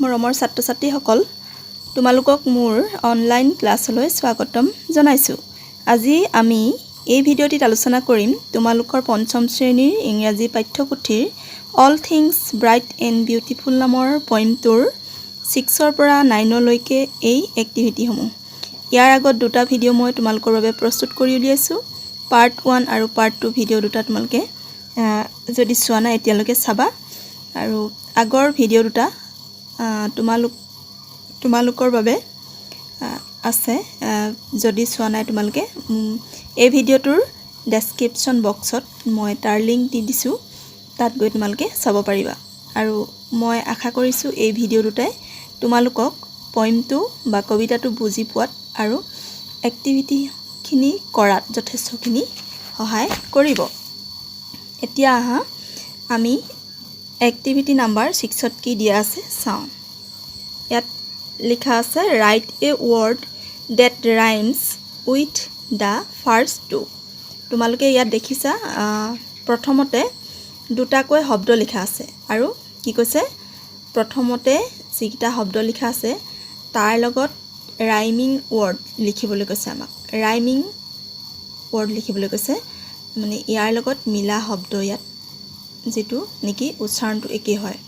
মৰমৰ ছাত্ৰ-ছাত্ৰীসকল তোমালোকক মোৰ অনলাইন ক্লাছলৈ স্বাগতম জনাইছো। আজি আমি এই ভিডিঅ'টিত আলোচনা কৰিম তোমালোকৰ পঞ্চম শ্ৰেণীৰ ইংৰাজী পাঠ্যপুথিৰ all things bright and beautiful নামৰ পইণ্টটোৰ 6 পৰা 9 লৈকে এই এক্টিভিটিসমূহ। ইয়াৰ আগত দুটা ভিডিঅ' মই তোমালোকৰ বাবে প্ৰস্তুত কৰি উলিয়াইছো। পাৰ্ট 1 আৰু পাৰ্ট 2 ভিডিঅ' দুটা তোমালোকে যদি চোৱা নাই এতিয়ালৈকে চাবা আৰু আগৰ ভিডিঅ' দুটা তোমালোকৰ বাবে আছে যদি চোৱা নাই তোমালোকে এই ভিডিঅ'টোৰ ডেসক্ৰিপচন বক্সত মই তাৰ লিংক দি দিছো, তাত গৈ তোমালোকে চাব পাৰিবা। আৰু মই আশা কৰিছো এই ভিডিঅ' দুটাই তোমালোকক পয়েমটো বা কবিতাটো বুজি পোৱাত আৰু এক্টিভিটিখিনি কৰাত যথেষ্টখিনি সহায় কৰিব। এতিয়া আহা আমি এক্টিভিটি নাম্বাৰ 6ত কি দিয়া আছে চাওঁ। ইয়াত লিখা আছে write a word that rhymes with the first two. তোমালোকে ইয়াত দেখিছা প্ৰথমতে দুটাকৈ শব্দ লিখা আছে আৰু কি কৈছে প্ৰথমতে যিকেইটা শব্দ লিখা আছে তাৰ লগত ৰাইমিং ৱৰ্ড লিখিবলৈ কৈছে আমাক। ৰাইমিং ৱৰ্ড লিখিবলৈ কৈছে মানে ইয়াৰ লগত মিলা শব্দ ইয়াত যেটো নেকি উচ্চাৰণটো একে হয়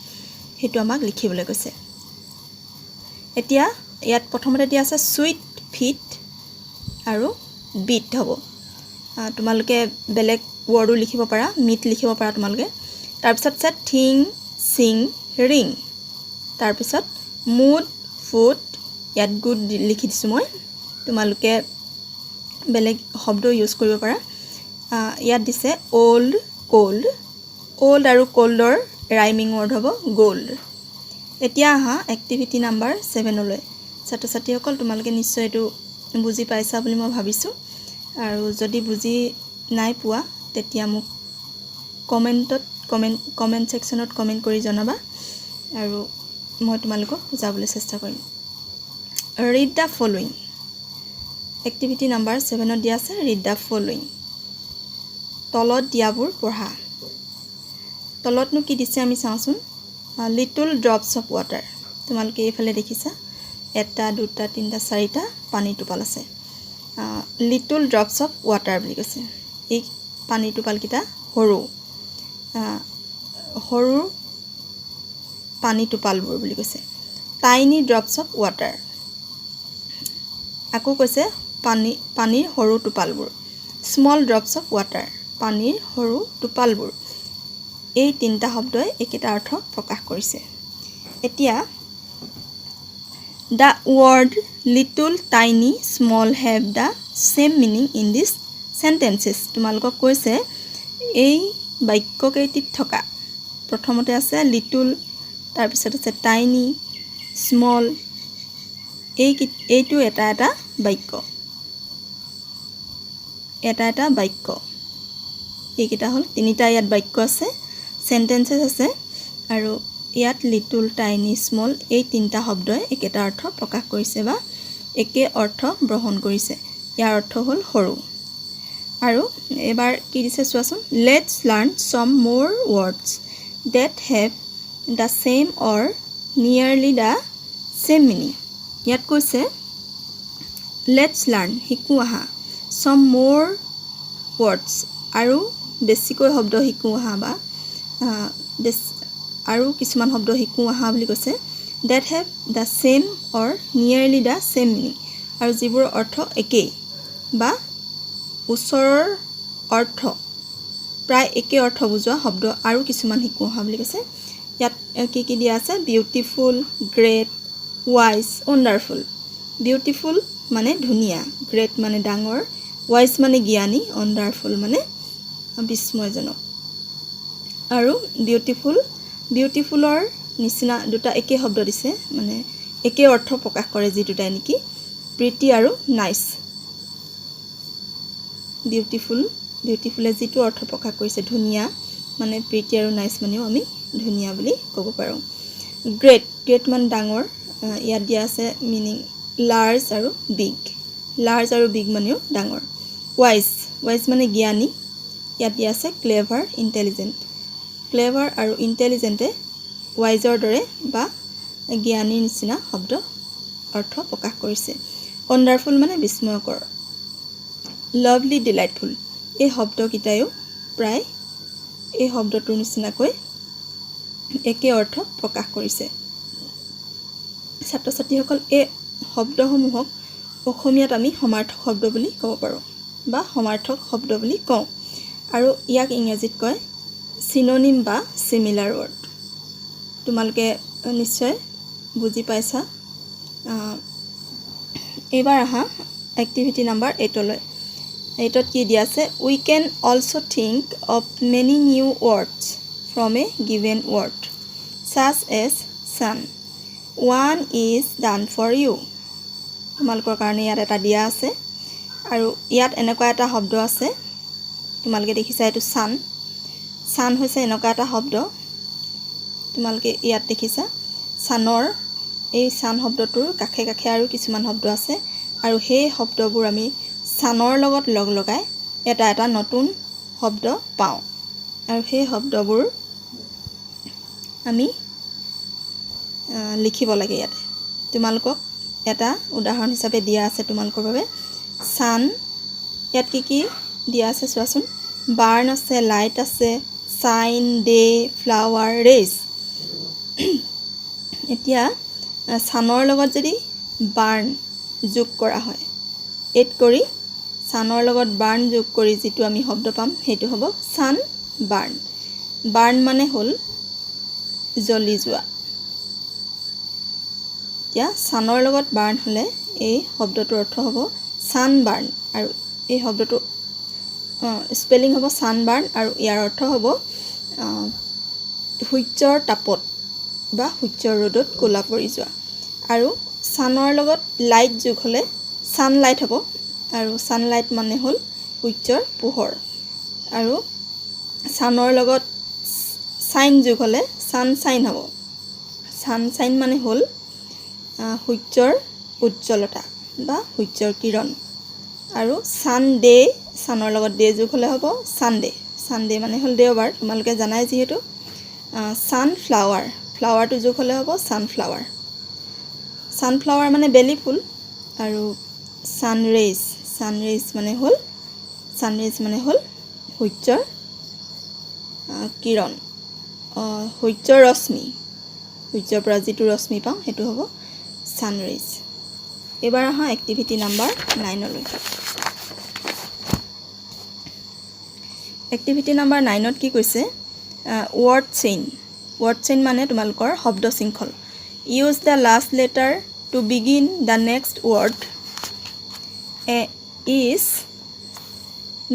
হেতু আমাক লিখিবলৈ কৈছে। এতিয়া ইয়াত প্ৰথমতে দিয়া আছে সুইট ফিট আৰু বিট হ'ব। তোমালোকে বেলেগ ৱৰ্ডো লিখিব পাৰা, মিট লিখিব পাৰা তোমালোকে। তাৰ পিছত আছে থিং সিং ৰিং। তাৰ পিছত মুড ফুড ইয়াত গুড লিখি দিছো মই, তোমালোকে বেলেগ শব্দ ইউজ কৰিব পাৰা। ইয়াত দিছে ওল্ড কোল্ড। ওল্ড আৰু কোল্ডৰ ৰাইমিং ৱৰ্ড হ'ব গোল্ড। এতিয়া আহা এক্টিভিটি নাম্বাৰ 7 লৈ। ছাত্ৰ-ছাত্ৰীসকল তোমালোকে নিশ্চয় এইটো বুজি পাইছা বুলি মই ভাবিছো আৰু যদি বুজি নাই পোৱা তেতিয়া মোক কমেন্ট সেকশনত কমেন্ট কৰি জনাবা আৰু মই তোমালোকক বুজাবলৈ চেষ্টা কৰিম। Read the following. Activity number 7ত দিয়া আছে ৰিড দ্য ফলোইং। তলত দিয়াবোৰ পঢ়া। তলতনো কি দিছে আমি চাওঁচোন। Little drops of water. তোমালোকে এইফালে দেখিছা এটা দুটা তিনিটা চাৰিটা পানী টোপাল আছে। লিটল ড্ৰপছ অফ ৱাটাৰ বুলি কৈছে। এই পানী টোপালকেইটা সৰু সৰু পানী টোপালবোৰ বুলি কৈছে। Tiny drops of water. আকৌ কৈছে পানীৰ সৰু টোপালবোৰ। Small drops of water. পানীৰ সৰু টোপালবোৰ। এই তিনিটা শব্দই একেটা অৰ্থ প্ৰকাশ কৰিছে। এতিয়া the word little tiny small have the same meaning in these sentences। তোমালোকক কৈছে এই বাক্যকেইটিত থকা প্ৰথমতে আছে লিটল, তাৰ পিছত আছে টাইনি, স্মল। এইটো এটা বাক্য, এটা বাক্য। এইকেইটা হ'ল তিনিটা ইয়াত বাক্য আছে, সেন্টেন্সেস আছে আৰু ইয়াত লিটল টাইনি স্মল এই তিনিটা শব্দই একেটা অৰ্থ প্ৰকাশ কৰিছে বা একে অৰ্থ গ্ৰহণ কৰিছে। ইয়াৰ অৰ্থ হ'ল সৰু। আৰু এবাৰ কি দিছে চোৱাচোন। Let's learn some more words that have the same or nearly the same meaning। ইয়াত কৈছে লেটছ লাৰ্ন শিকো আহা some more words আৰু বেছিকৈ শব্দ শিকো আহা বা আৰু কিছুমান শব্দ শিকো আহা বুলি কৈছে। that have the same or nearly the same meaning আৰু যিবোৰ অৰ্থ একেই বা ওচৰৰ অৰ্থ প্ৰায় একে অৰ্থ বুজোৱা শব্দ আৰু কিছুমান শিকো আহা বুলি কৈছে। ইয়াত কি দিয়া আছে বিউটিফুল, গ্ৰেট, ৱাইজ, ওয়ান্ডাৰফুল। বিউটিফুল মানে ধুনীয়া, গ্ৰেট মানে ডাঙৰ, ৱাইজ মানে জ্ঞানী, ওয়ান্ডাৰফুল মানে বিস্ময়জনক। আৰু বিউটিফুলৰ নিচিনা দুটা একে শব্দ দিছে মানে একে অৰ্থ প্ৰকাশ কৰে যি দুটাই নেকি প্ৰিটি আৰু নাইস। বিউটিফুলে যিটো অৰ্থ প্ৰকাশ কৰিছে ধুনীয়া মানে প্ৰিটি আৰু নাইস মানেও আমি ধুনীয়া বুলি ক'ব পাৰোঁ। গ্ৰেট মানে ডাঙৰ। ইয়াত দিয়া আছে মিনিং লাৰ্জ আৰু বিগ। লাৰ্জ আৰু বিগ মানেও ডাঙৰ। ৱাইজ মানে জ্ঞানী। ইয়াত দিয়া আছে ক্লেভাৰ, ইণ্টেলিজেণ্ট। ক্লেভাৰ আৰু ইণ্টেলিজেণ্টে ৱাইজৰ দৰে বা জ্ঞানীৰ নিচিনা শব্দ অৰ্থ প্ৰকাশ কৰিছে। ৱণ্ডাৰফুল মানে বিস্ময়কৰ। লাভলি ডিলাইটফুল এই শব্দকেইটাইও প্ৰায় এই শব্দটোৰ নিচিনাকৈ একে অৰ্থ প্ৰকাশ কৰিছে। ছাত্ৰ ছাত্ৰীসকল এই শব্দসমূহক অসমীয়াত আমি সমাৰ্থক শব্দ বুলি ক'ব পাৰোঁ বা সমাৰ্থক শব্দ বুলি কওঁ আৰু ইয়াক ইংৰাজীত কয় চিননিম বা চিমিলাৰ ৱৰ্ড। তোমালোকে নিশ্চয় বুজি পাইছা। এইবাৰ আহা এক্টিভিটি নাম্বাৰ 8লৈ। 8ত কি দিয়া আছে? We can also' think of many new words from a given word such as sun. One is done for you. তোমালোকৰ কাৰণে ইয়াত এটা দিয়া আছে আৰু ইয়াত এনেকুৱা এটা শব্দ আছে, তোমালোকে দেখিছা এইটো ছান। ছান হৈছে এনেকুৱা এটা শব্দ, তোমালোকে ইয়াত দেখিছা ছানৰ এই ছান শব্দটোৰ কাষে কাষে আৰু কিছুমান শব্দ আছে আৰু সেই শব্দবোৰ আমি ছানৰ লগত লগ লগাই এটা এটা নতুন শব্দ পাওঁ আৰু সেই শব্দবোৰ আমি লিখিব লাগে ইয়াতে। তোমালোকক এটা উদাহৰণ হিচাপে দিয়া আছে তোমালোকৰ বাবে। ছান ইয়াত কি কি দিয়া আছে চোৱাচোন। বাৰ্ণ আছে, লাইট আছে, ছাইন, ডে, ফ্লাৱাৰ, ৰেজ। এতিয়া ছানৰ লগত যদি বাৰ্ণ যোগ কৰা হয়, এড কৰি ছানৰ লগত বাৰ্ণ যোগ কৰি যিটো আমি শব্দ পাম সেইটো হ'ব ছান বাৰ্ণ। বাৰ্ণ মানে হ'ল জ্বলি যোৱা। এতিয়া ছানৰ লগত বাৰ্ণ হ'লে এই শব্দটোৰ অৰ্থ হ'ব ছান বাৰ্ণ আৰু এই শব্দটো স্পেলিং হ'ব ছান বাৰ্ণ আৰু ইয়াৰ অৰ্থ হ'ব সূৰ্যৰ তাপত বা সূৰ্যৰ ৰ'দত ক'লা পৰি যোৱা। আৰু ছানৰ লগত লাইট যোগ হ'লে ছানলাইট হ'ব আৰু ছানলাইট মানে হ'ল সূৰ্যৰ পোহৰ। আৰু ছানৰ লগত ছাইন যোগ হ'লে ছানশ্বাইন হ'ব। ছানশ্বাইন মানে হ'ল সূৰ্যৰ উজ্জ্বলতা বা সূৰ্যৰ কিৰণ। আৰু ছানডে, ছানৰ লগত ডে যোগ হ'লে হ'ব ছানডে। ছানডে মানে হ'ল দেওবাৰ, তোমালোকে জানাই যিহেতু। ছানফ্লাৱাৰ, ফ্লাৱাৰটো যোগ হ'লে হ'ব ছানফ্লাৱাৰ। ছানফ্লাৱাৰ মানে বেলি ফুল। আৰু ছানৰেইজ, ছানৰেইজ মানে হ'ল সূৰ্যৰ কিৰণ, সূৰ্যৰ ৰশ্মি, সূৰ্যৰ পৰা যিটো ৰশ্মি পাওঁ সেইটো হ'ব ছানৰেইজ। এইবাৰ আহা এক্টিভিটি নাম্বাৰ 9লৈ। এক্টিভিটি নাম্বাৰ 9ত কি কৈছে? Word chain. ৱৰ্ড চেইন মানে তোমালোকৰ শব্দ শৃংখল। Use the last letter to begin the next word. Is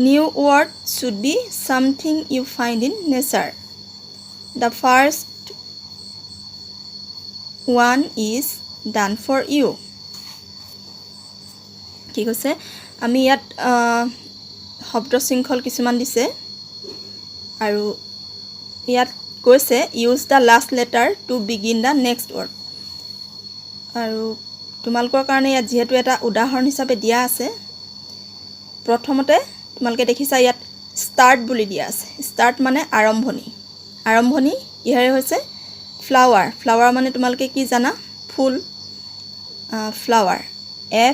new word should be something you find in nature. The first one is done for you. কি কৈছে? আমি ইয়াত শব্দ শৃংখল কিছুমান দিছে আৰু ইয়াত কৈছে use the last letter to begin the next word. আৰু তোমালোকৰ কাৰণে ইয়াত যিহেতু এটা উদাহৰণ হিচাপে দিয়া আছে, প্ৰথমতে তোমালোকে দেখিছা ইয়াত ষ্টাৰ্ট বুলি দিয়া আছে। ষ্টাৰ্ট মানে আৰম্ভণি। আৰম্ভণি কিহেৰে হৈছে? ফ্লাৱাৰ। ফ্লাৱাৰ মানে তোমালোকে কি জানা? ফুল। Flower,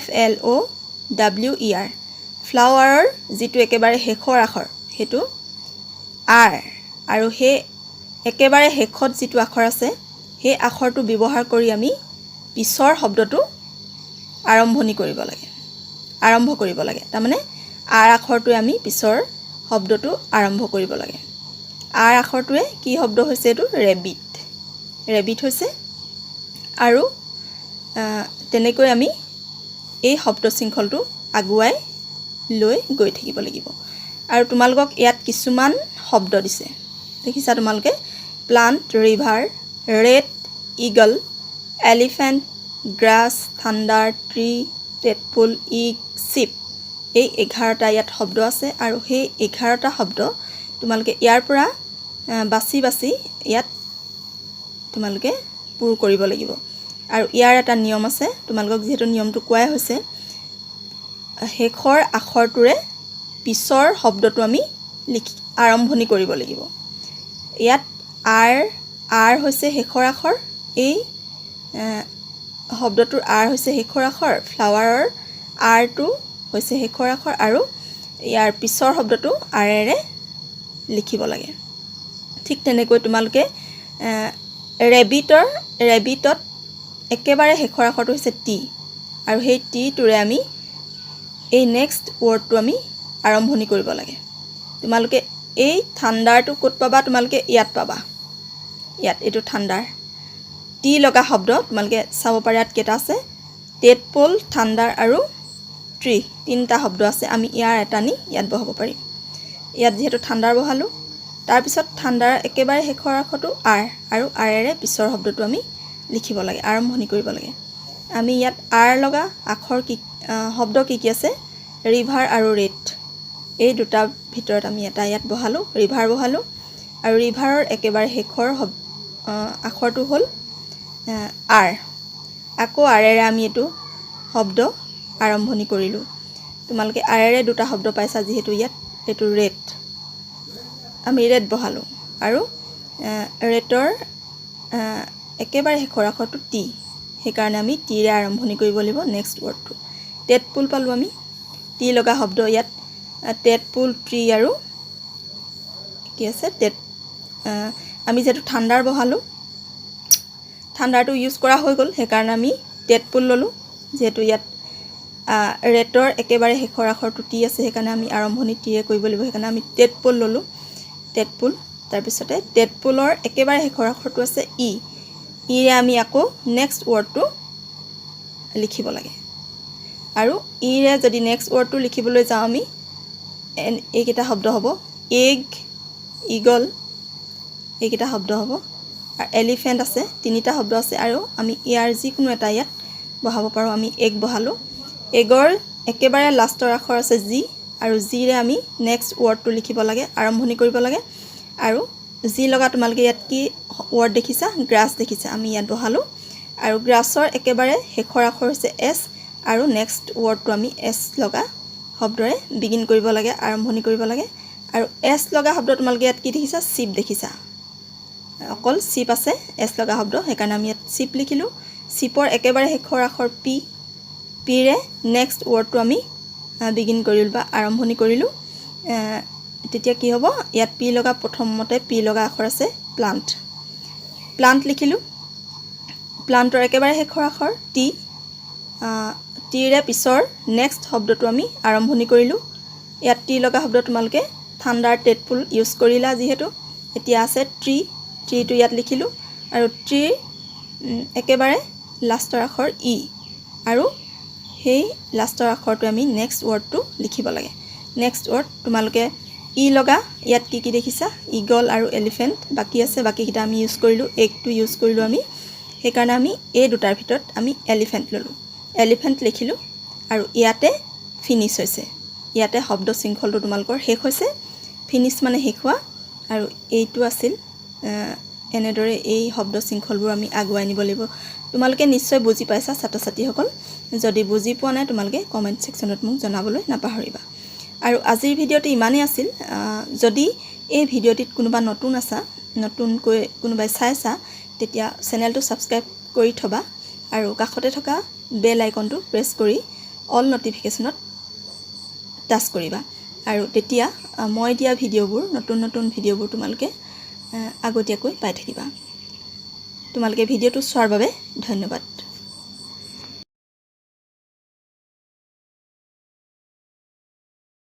FLOWER। ফ্লাৱাৰৰ যিটো একেবাৰে শেষৰ আখৰ সেইটো আৰ, আৰু সেই একেবাৰে শেষত যিটো আখৰ আছে সেই আখৰটো ব্যৱহাৰ কৰি আমি পিছৰ শব্দটো আৰম্ভ কৰিব লাগে। তাৰমানে আৰ আখৰটোৱে আমি পিছৰ শব্দটো আৰম্ভ কৰিব লাগে। আৰ আখৰটোৱে কি শব্দ হৈছে? এইটো ৰেবিট। ৰেবিট হৈছে। আৰু তেনেকৈ আমি এই শব্দ শৃংখলটো আগুৱাই লৈ গৈ থাকিব লাগিব। আৰু তোমালোকক ইয়াত কিছুমান শব্দ দিছে, দেখিছা তোমালোকে? Plant, river, red eagle, elephant, grass, thunder, tree, tadpole, egg, ship. এই 11টা ইয়াত শব্দ আছে আৰু সেই 11টা শব্দ তোমালোকে ইয়াৰ পৰা বাছি বাছি ইয়াত তোমালোকে পূৰ কৰিব লাগিব। আৰু ইয়াৰ এটা নিয়ম আছে, তোমালোকক যিহেতু নিয়মটো কোৱাই হৈছে, শেষৰ আখৰটোৰে পিছৰ শব্দটো আমি আৰম্ভণি কৰিব লাগিব। ইয়াত আৰ হৈছে শেষৰ আখৰ। এই শব্দটোৰ আৰ হৈছে শেষৰ আখৰ, ফ্লাৱাৰৰ আৰটো হৈছে শেষৰ আখৰ আৰু ইয়াৰ পিছৰ শব্দটো আৰেৰে লিখিব লাগে। ঠিক তেনেকৈ তোমালোকে ৰেবিটত একেবাৰে শেষৰ আখৰটো হৈছে টি আৰু সেই টিটোৰে আমি এই নেক্সট ৱৰ্ডটো আমি আৰম্ভণি কৰিব লাগে। তোমালোকে এই থাণ্ডাৰটো ক'ত পাবা? তোমালোকে ইয়াত পাবা। ইয়াত এইটো থাণ্ডাৰ টি লগা শব্দ তোমালোকে চাব পাৰা। ইয়াত কেইটা আছে? টেডপল, থাণ্ডাৰ আৰু ট্ৰি, তিনিটা শব্দ আছে। আমি ইয়াৰ এটা নি ইয়াত বহাব পাৰিম। ইয়াত যিহেতু থাণ্ডাৰ বহালোঁ, তাৰপিছত থাণ্ডাৰ একেবাৰে শেষৰ আখৰটো আৰ আৰু আৰেৰে পিছৰ শব্দটো আমি লিখিব লাগে, আৰম্ভণি কৰিব লাগে। আমি ইয়াত আৰ লগা আখৰ শব্দ কি আছে? ৰিভাৰ আৰু ৰেড, এই দুটাৰ ভিতৰত আমি এটা ইয়াত বহালোঁ, ৰিভাৰ বহালোঁ। আৰু ৰিভাৰৰ একেবাৰে শেষৰ আখৰটো হ'ল আৰ। আকৌ আৰেৰে আমি এইটো শব্দ আৰম্ভণি কৰিলোঁ। তোমালোকে আৰেৰে দুটা শব্দ পাইছা যিহেতু ইয়াত, এইটো ৰেড, আমি ৰেড বহালোঁ। আৰু ৰেডৰ একেবাৰে শেষৰ আখৰটো টি, সেইকাৰণে আমি টিৰে আৰম্ভণি কৰিব লাগিব নেক্সট ৱৰ্ডটো। টেডপুল পালোঁ আমি, টি লগা শব্দ ইয়াত টেডপুল, ট্ৰি আৰু কি আছে আমি যিহেতু থাণ্ডাৰ বহালোঁ, থাণ্ডাৰটো ইউজ কৰা হৈ গ'ল, সেইকাৰণে আমি টেডপুল ল'লোঁ। যিহেতু ইয়াত ৰেডৰ একেবাৰে শেষৰ আখৰটো টি আছে, সেইকাৰণে আমি আৰম্ভণি টিৰে কৰিব লাগিব, সেইকাৰণে আমি টেডপুল ল'লোঁ, টেডপুল। তাৰপিছতে টেডপুলৰ একেবাৰে শেষৰ আখৰটো আছে ই, ইৰে আমি আকৌ নেক্সট ৱৰ্ডটো লিখিব লাগে। আৰু ইৰে যদি নেক্সট ৱৰ্ডটো লিখিবলৈ যাওঁ আমি এইকেইটা শব্দ হ'ব, এগ, ইগল, এইকেইটা শব্দ হ'ব। আৰু এলিফেণ্ট আছে, তিনিটা শব্দ আছে। আৰু আমি ইয়াৰ যিকোনো এটা ইয়াত বহাব পাৰোঁ। আমি এগ বহালোঁ। এগৰ একেবাৰে লাষ্টৰ আখৰ আছে জি, আৰু জিৰে আমি নেক্সট ৱৰ্ডটো লিখিব লাগে, আৰম্ভণি কৰিব লাগে। আৰু জি লগা তোমালোকে ইয়াত কি ৱৰ্ড দেখিছা? গ্ৰাছ দেখিছা, আমি ইয়াত বহালোঁ। আৰু গ্ৰাছৰ একেবাৰে শেষৰ আখৰ হৈছে এছ, আৰু নেক্সট ৱৰ্ডটো আমি এছ লগা শব্দৰে বিগিন কৰিব লাগে, আৰম্ভণি কৰিব লাগে। আৰু এছ লগা শব্দ তোমালোকে ইয়াত কি দেখিছা? চিপ দেখিছা, অকল চিপ আছে এছ লগা শব্দ, সেইকাৰণে আমি ইয়াত চিপ লিখিলোঁ। চিপৰ একেবাৰে শেষৰ আখৰ পি, পিৰে নেক্সট ৱৰ্ডটো আমি বিগিন কৰিলোঁ বা আৰম্ভণি কৰিলোঁ। তেতিয়া কি হ'ব? ইয়াত পি লগা প্ৰথমতে পি লগা আখৰ আছে প্লাণ্ট, প্লাণ্ট লিখিলোঁ। প্লাণ্টৰ একেবাৰে শেষৰ আখৰ টি, টিৰে পিছৰ নেক্সট শব্দটো আমি আৰম্ভণি কৰিলোঁ। ইয়াত টি লগা শব্দ তোমালোকে থাণ্ডাৰ, টেডপুল ইউজ কৰিলা যিহেতু, এতিয়া আছে ট্ৰি, ট্ৰিটো ইয়াত লিখিলোঁ। আৰু ট্ৰিৰ একেবাৰে লাষ্টৰ আখৰ ই, আৰু সেই লাষ্টৰ আখৰটো আমি নেক্সট ৱৰ্ডটো লিখিব লাগে। নেক্সট ৱৰ্ড তোমালোকে ই লগা ইয়াত কি দেখিছা? ইগল আৰু এলিফেণ্ট বাকী আছে, বাকীকেইটা আমি ইউজ কৰিলোঁ। এগটো ইউজ কৰিলোঁ আমি, সেইকাৰণে আমি এই দুটাৰ ভিতৰত আমি এলিফেণ্ট ল'লোঁ, এলিফেণ্ট লিখিলোঁ। আৰু ইয়াতে ফিনিছ হৈছে, ইয়াতে শব্দ শৃংখলটো তোমালোকৰ শেষ হৈছে। ফিনিছ মানে শেষ হোৱা। আৰু এইটো আছিল এনেদৰে এই শব্দ শৃংখলবোৰ আমি আগুৱাই নিব লাগিব। তোমালোকে নিশ্চয় বুজি পাইছা ছাত্ৰ ছাত্ৰীসকল। যদি বুজি পোৱা নাই তোমালোকে কমেণ্ট ছেকশ্যনত মোক জনাবলৈ নাপাহৰিবা। আৰু আজিৰ ভিডিঅ'টো ইমানেই আছিল। যদি এই ভিডিঅ'টিত কোনোবা নতুনকৈ কোনোবাই চাইছা, তেতিয়া চেনেলটো ছাবস্ক্ৰাইব কৰি থবা আৰু কাষতে থকা বেল আইকনটো প্ৰেছ কৰি অল ন'টিফিকেশ্যনত টাচ কৰিবা। আৰু তেতিয়া মই দিয়া ভিডিঅ'বোৰ, নতুন ভিডিঅ'বোৰ তোমালোকে আগতীয়াকৈ পাই থাকিবা। তোমালোকে ভিডিঅ'টো চোৱাৰ বাবে ধন্যবাদ।